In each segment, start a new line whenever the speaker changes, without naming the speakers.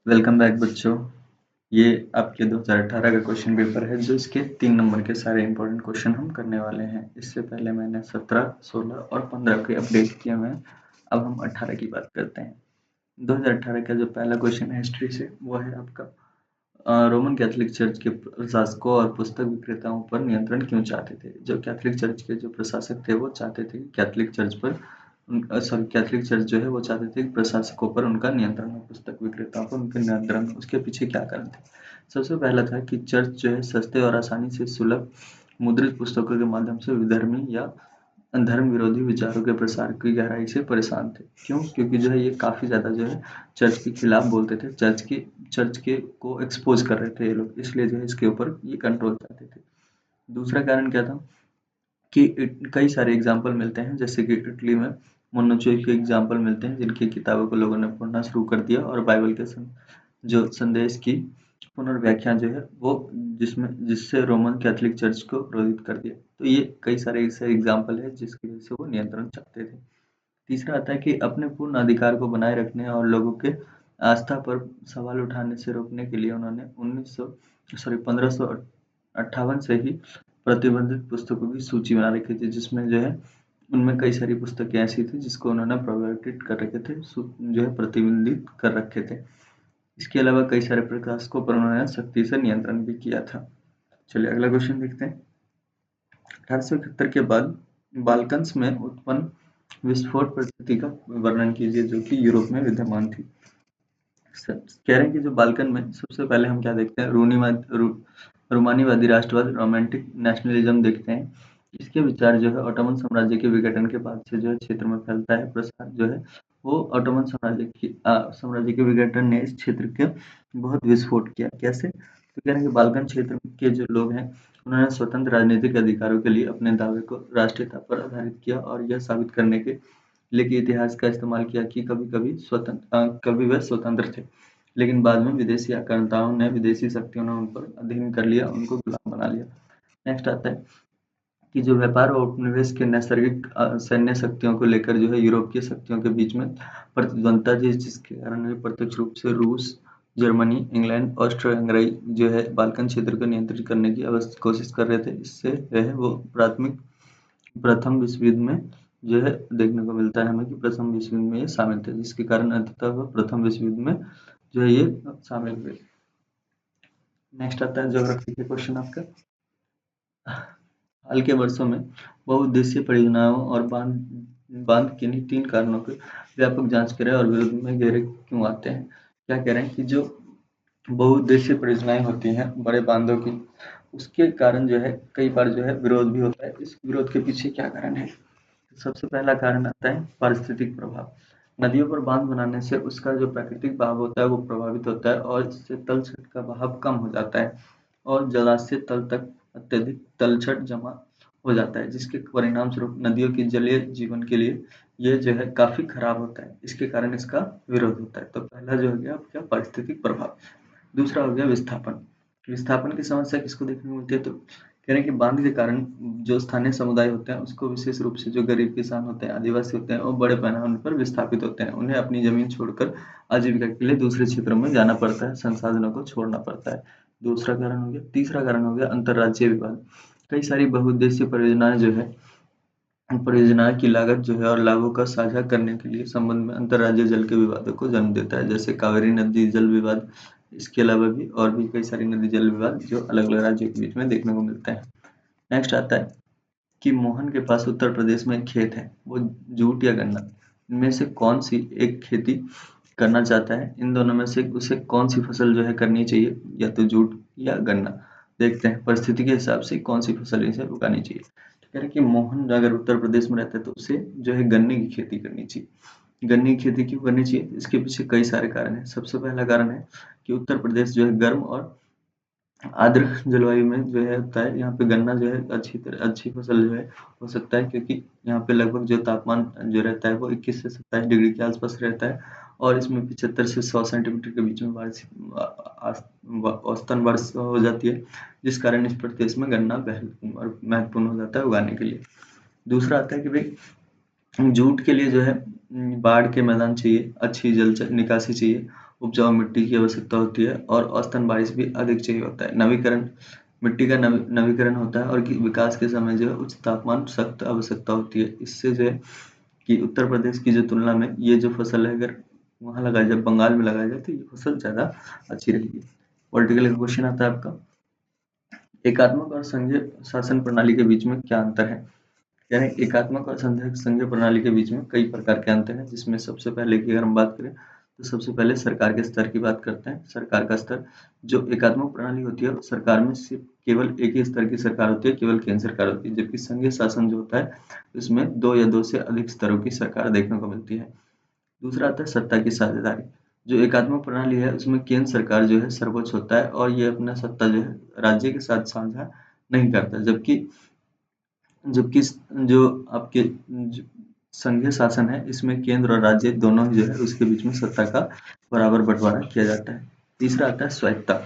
Welcome back बच्चों। ये आपके 2018 का क्वेश्चन पेपर है जो इसके 3 नंबर के सारे इंपॉर्टेंट क्वेश्चन हम करने वाले हैं। इससे पहले मैंने 17, 16 और 15 के अपडेट किए हुए हैं। अब हम 18 की बात करते हैं। 2018 का जो पहला क्वेश्चन है हिस्ट्री से, वो है आपका रोमन कैथोलिक चर्च के प्रशासकों और पुस्तक विक्रेताओं पर नियंत्रण क्यों चाहते थे। जो कैथोलिक चर्च के जो प्रशासक थे वो चाहते थे कि कैथोलिक चर्च जो है वो चाहते थे कि प्रशासकों पर उनका नियंत्रण हो, पुस्तक विक्रेताओं पर उनके नियंत्रण हो। उसके पीछे क्या कारण थे? सबसे पहला था कि चर्च जो है सस्ते और आसानी से सुलभ मुद्रित पुस्तकों के माध्यम से विधर्मी या धर्म विरोधी विचारों के प्रसार की गहराई से परेशान थे। क्यों? क्योंकि जो है ये काफ़ी ज़्यादा जो है चर्च के खिलाफ बोलते थे, चर्च के को एक्सपोज कर रहे थे ये लोग, इसलिए जो है इसके ऊपर ये कंट्रोल चाहते थे। दूसरा कारण क्या था कि कई सारे एग्जाम्पल मिलते हैं, जैसे कि इटली में मोनोचोई के एग्जाम्पल मिलते हैं जिनकी किताबों को लोगों ने पढ़ना शुरू कर दिया और बाइबल के जो संदेश की पुनर्व्याख्या जो है वो जिससे रोमन कैथोलिक चर्च को प्रेरित कर दिया। तो ये कई सारे ऐसे एग्जाम्पल है जिसकी वजह से वो नियंत्रण चाहते थे। तीसरा आता है कि अपने पूर्ण अधिकार को बनाए रखने और लोगों के आस्था पर सवाल उठाने से रोकने के लिए उन्होंने 1558 से ही प्रतिबंधित पुस्तकों की सूची बना रखी थी, जिसमें जो है उनमें कई सारी पुस्तकें ऐसी थी जिसको उन्होंने प्रोहिबिटेड कर रखे थे, जो है प्रतिबंधित कर रखे थे। इसके अलावा कई सारे प्रकाशकों पर उन्होंने सख्ती से नियंत्रण भी किया था। चलिए अगला क्वेश्चन देखते हैं। 1871 के बाद बाल्कन्स में उत्पन्न विस्फोट परिस्थिति का वर्णन कीजिए जो कि यूरोप में विद्यमान थी। कह रहे हैं कि जो बाल्कन में सबसे पहले हम क्या देखते हैं, रोमानीवादी राष्ट्रवाद, रोमांटिक नेशनलिज्म देखते हैं। इसके विचार जो है ऑटोमन साम्राज्य के विघटन के बाद से जो है क्षेत्र में फैलता है। प्रसार जो है वो ऑटोमन साम्राज्य के विघटन ने इस क्षेत्र के बहुत विस्फोट किया। कैसे? तो कह रहे हैं कि बाल्कन क्षेत्र के जो लोग हैं उन्होंने स्वतंत्र राजनीतिक अधिकारों के लिए अपने दावे को राष्ट्रीयता पर आधारित किया और यह साबित करने के लिए इतिहास का इस्तेमाल किया कि कभी वह स्वतंत्र थे, लेकिन बाद में विदेशी आक्रांताओं ने, विदेशी शक्तियों ने उन पर अधीन कर लिया, उनको गुलाम बना लिया। नेक्स्ट आता है कि जो व्यापार और उपनिवेश के नैसर्गिक सैन्य शक्तियों को लेकर जो है यूरोप की शक्तियों के बीच में प्रतिद्वंदता थी, जिसके कारण वे प्रत्यक्ष रूप से रूस, जर्मनी, इंग्लैंड, ऑस्ट्रो-हंगरी जो है बाल्कन क्षेत्र को नियंत्रित करने की कोशिश कर रहे थे। इससे जो है वो प्रथम विश्व युद्ध में जो है देखने को मिलता है हमें कि प्रथम विश्व युद्ध में ये शामिल थे, जिसके कारण अंततः वह प्रथम विश्व युद्ध में जो है ये शामिल हुए। नेक्स्ट आता है ज्योग्राफी के क्वेश्चन आपका। हाल के वर्षों में बहुउद्देशीय परियोजनाओं और बांध किन्हीं 3 कारणों की व्यापक जांच करें और विरोध में घेरे क्यों आते हैं। क्या कह रहे हैं कि जो बहुउद्देशीय परियोजनाएं होती हैं बड़े बांधों की, उसके कारण जो है कई बार जो है विरोध भी होता है। इस विरोध के पीछे क्या कारण है? सबसे पहला कारण आता है पारिस्थितिक प्रभाव। नदियों पर बांध बनाने से उसका जो प्राकृतिक बहाव होता है वो प्रभावित होता है और इससे तलछट का बहाव कम हो जाता है और जलाशय तल तक अत्यधिक तलछट जमा हो जाता है, जिसके परिणाम स्वरूप नदियों की जलीय जीवन के लिए ये जो है काफी खराब होता है। इसके कारण इसका विरोध होता है। तो पहला जो हो गया आपका पारिस्थितिक प्रभाव। दूसरा हो गया विस्थापन। विस्थापन की समस्या किसको देखने को मिलती है? तो कह रहे हैं कि बांध के कारण जो स्थानीय समुदाय होते हैं उसको, विशेष रूप से जो गरीब किसान होते हैं, आदिवासी होते हैं, वो बड़े पैमाने पर विस्थापित होते हैं। उन्हें अपनी जमीन छोड़कर आजीविका के लिए दूसरे क्षेत्रों में जाना पड़ता है, संसाधनों को छोड़ना पड़ता है। दूसरा कारण हो गया। तीसरा कारण हो गया अंतर्राज्यीय विवाद। कई सारी बहुउद्देशीय परियोजना की लागत जो है और लाभों का साझा करने के लिए संबंध में अंतर्राज्यीय जल के विवादों को जन्म देता है, जैसे कावेरी नदी जल विवाद। इसके अलावा भी और भी कई सारी नदी जल विवाद जो अलग अलग राज्यों के बीच में देखने को मिलते हैं। नेक्स्ट आता है कि मोहन के पास उत्तर प्रदेश में एक खेत है, वो जूट या गन्ना, इनमें से कौन सी एक खेती करना चाहता है। इन दोनों में से उसे कौन सी फसल जो है करनी चाहिए, या तो जूट या गन्ना। देखते हैं परिस्थिति के हिसाब से कौन सी फसल इसे उगानी चाहिए। तो कह रहे कि मोहन अगर उत्तर प्रदेश में रहता है तो उसे जो है गन्ने की खेती करनी चाहिए। गन्ने की खेती क्यों करनी चाहिए? इसके पीछे कई सारे कारण हैं। सबसे पहला कारण है कि उत्तर प्रदेश जो है गर्म और आर्द्र जलवायु में जो है होता है। यहाँ पे गन्ना जो है अच्छी फसल जो है हो सकता है, क्योंकि यहाँ पे लगभग जो तापमान जो रहता है वो 21 से 27 डिग्री के आसपास रहता है और इसमें 75 से 100 सेंटीमीटर के बीच में औसतन बारिश हो जाती है, जिस कारण इस प्रदेश में गन्ना महत्वपूर्ण हो जाता है उगाने के लिए। दूसरा आता है कि भाई जूट के लिए जो है बाढ़ के मैदान चाहिए, अच्छी जल निकासी चाहिए, उपजाऊ मिट्टी की आवश्यकता होती है और औसतन बारिश भी अधिक चाहिए होता है। नवीकरण मिट्टी का नवीकरण होता है और विकास के समय जो है उच्च तापमान सख्त आवश्यकता होती है। इससे जो है कि उत्तर प्रदेश की जो तुलना में ये जो फसल है अगर वहाँ लगाया जाए, बंगाल में लगाया जाए तो ये फसल ज़्यादा अच्छी रहेगी। पॉलिटिकल का क्वेश्चन आता है आपका, एकात्मक और संघीय शासन प्रणाली के बीच में क्या अंतर है? यानी एकात्मक और संघीय प्रणाली के बीच में कई प्रकार के अंतर हैं, जिसमें सबसे पहले की अगर हम बात करें तो सबसे पहले सरकार के स्तर की बात करते हैं। सरकार का स्तर, जो एकात्मक प्रणाली होती है सरकार में सिर्फ केवल एक ही स्तर की सरकार होती है, केवल केंद्र सरकार होती है, जबकि संघीय शासन जो होता है उसमें 2 या 2 से अधिक स्तरों की सरकार देखने को मिलती है। दूसरा आता है सत्ता की साझेदारी। जो एकात्मक प्रणाली है उसमें केंद्र सरकार जो है सर्वोच्च होता है और ये अपना सत्ता जो है राज्य के साथ साझा नहीं करता, जबकि जबकि जो आपके संघीय शासन है इसमें केंद्र और राज्य दोनों ही जो है उसके बीच में सत्ता का बराबर बंटवारा किया जाता है। तीसरा आता है स्वायत्तता।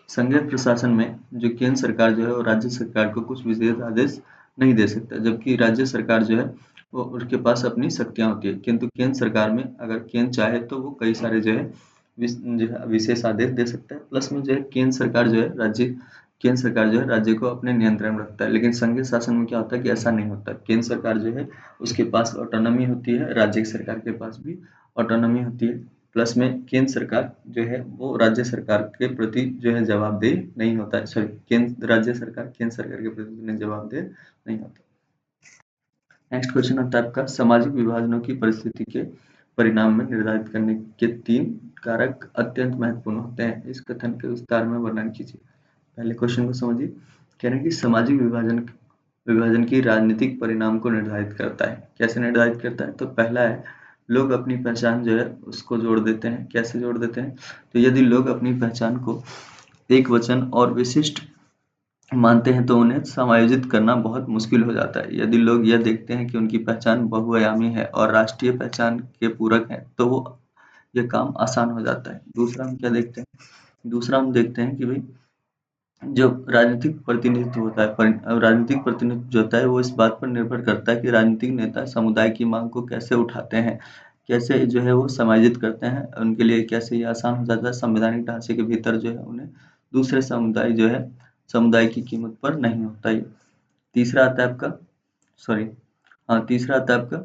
संघीय प्रशासन में जो केंद्र सरकार जो है वो राज्य सरकार को कुछ विशेष आदेश नहीं दे सकता, जबकि राज्य सरकार जो है वो उसके पास अपनी शक्तियां होती है, किंतु केंद्र सरकार में अगर केंद्र चाहे तो वो कई सारे जो है विशेष आदेश दे सकता है। प्लस में जो है केंद्र सरकार जो है राज्य को अपने नियंत्रण में रखता है, लेकिन संघीय शासन में क्या होता है कि ऐसा नहीं होता। केंद्र सरकार जो है उसके पास ऑटोनॉमी होती है, राज्य सरकार के पास भी ऑटोनॉमी होती है। प्लस में केंद्र सरकार जो है वो राज्य सरकार के प्रति जो है जवाबदेह नहीं होता है, सॉरी राज्य सरकार केंद्र सरकार के प्रति जवाबदेह नहीं होता। नेक्स्ट क्वेश्चन आता है आपका, सामाजिक विभाजनों की परिस्थिति के परिणाम में निर्धारित करने के 3 कारक अत्यंत महत्वपूर्ण होते हैं। इस कथन के विस्तार में वर्णन कीजिए। पहले क्वेश्चन को समझिए। कह रहे हैं कि सामाजिक विभाजन की राजनीतिक परिणाम को निर्धारित करता है। कैसे निर्धारित करता है? तो पहला है, लोग अपनी पहचान जो है उसको जोड़ देते हैं। कैसे जोड़ देते हैं? तो यदि लोग अपनी पहचान को एक वचन और विशिष्ट मानते हैं तो उन्हें समायोजित करना बहुत मुश्किल हो जाता है। यदि लोग यह देखते हैं कि उनकी पहचान बहुआयामी है और राष्ट्रीय पहचान के पूरक है तो वो यह काम आसान हो जाता है। दूसरा हम क्या देखते हैं? दूसरा हम देखते हैं कि भाई जो राजनीतिक प्रतिनिधित्व होता है, राजनीतिक प्रतिनिधित्व जो होता है वो इस बात पर निर्भर करता है कि राजनीतिक नेता समुदाय की मांग को कैसे उठाते हैं, कैसे जो है वो समायोजित करते हैं, उनके लिए कैसे ये आसान हो जाता है संवैधानिक ढांचे के भीतर जो है उन्हें दूसरे समुदाय की कीमत पर नहीं होता ये। तीसरा आता है आपका तीसरा आता है आपका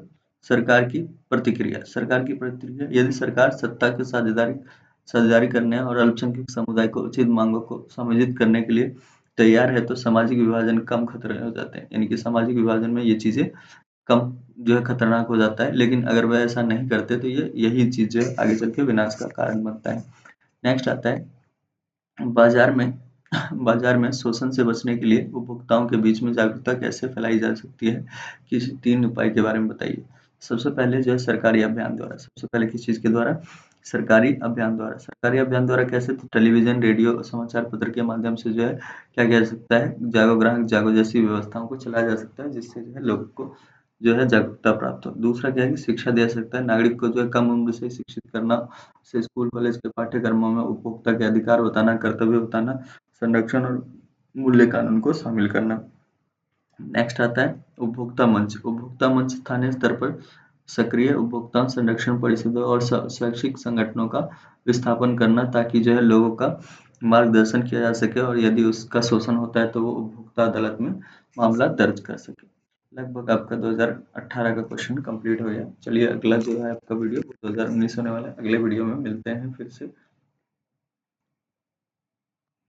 सरकार की प्रतिक्रिया, यदि सरकार सत्ता के साझेदारी करने और अल्पसंख्यक समुदाय को उचित मांगों को समायोजित करने के लिए तैयार है तो सामाजिक विभाजन कम खतरे हो जाते हैं। यानी कि सामाजिक विभाजन में ये चीजें कम जो है खतरनाक हो जाता है, लेकिन अगर वह ऐसा नहीं करते तो ये यही चीज जो है आगे चल के विनाश का कारण बनता है। नेक्स्ट आता है बाजार में बाजार में शोषण से बचने के लिए उपभोक्ताओं के बीच में जागरूकता कैसे फैलाई जा सकती है? किसी 3 उपाय के बारे में बताइए। सबसे पहले जो है सरकारी अभियान द्वारा। सबसे पहले किस चीज़ के द्वारा? सरकारी अभियान द्वारा। सरकारी अभियान द्वारा कैसे? तो टेलीविज़न, रेडियो, समाचार पत्र के माध्यम से जो है क्या किया जा सकता है? जागो ग्राहक जागो जैसी व्यवस्थाओं को चलाया जा सकता है, जिससे जो है लोगों को जो है जागरूकता प्राप्त हो। दूसरा क्या है कि शिक्षा दिया जा सकता है। नागरिक को जो है कम उम्र से शिक्षित करना, से स्कूल कॉलेज के पाठ्यक्रमों में उपभोक्ता के अधिकार बताना, कर्तव्य बताना, संरक्षण और मूल्य कानून को शामिल करना। नेक्स्ट आता है उपभोक्ता मंच। उपभोक्ता मंच स्थानीय स्तर पर सक्रिय उपभोक्ता संरक्षण परिषदों और शैक्षिक संगठनों का विस्थापन करना, ताकि जो है लोगों का मार्गदर्शन किया जा सके और यदि उसका शोषण होता है तो वो उपभोक्ता अदालत में मामला दर्ज कर सके। लगभग आपका 2018 का क्वेश्चन कंप्लीट हो गया। चलिए अगला जो है आपका वीडियो 2019 होने वाला है। अगले वीडियो में मिलते हैं फिर से।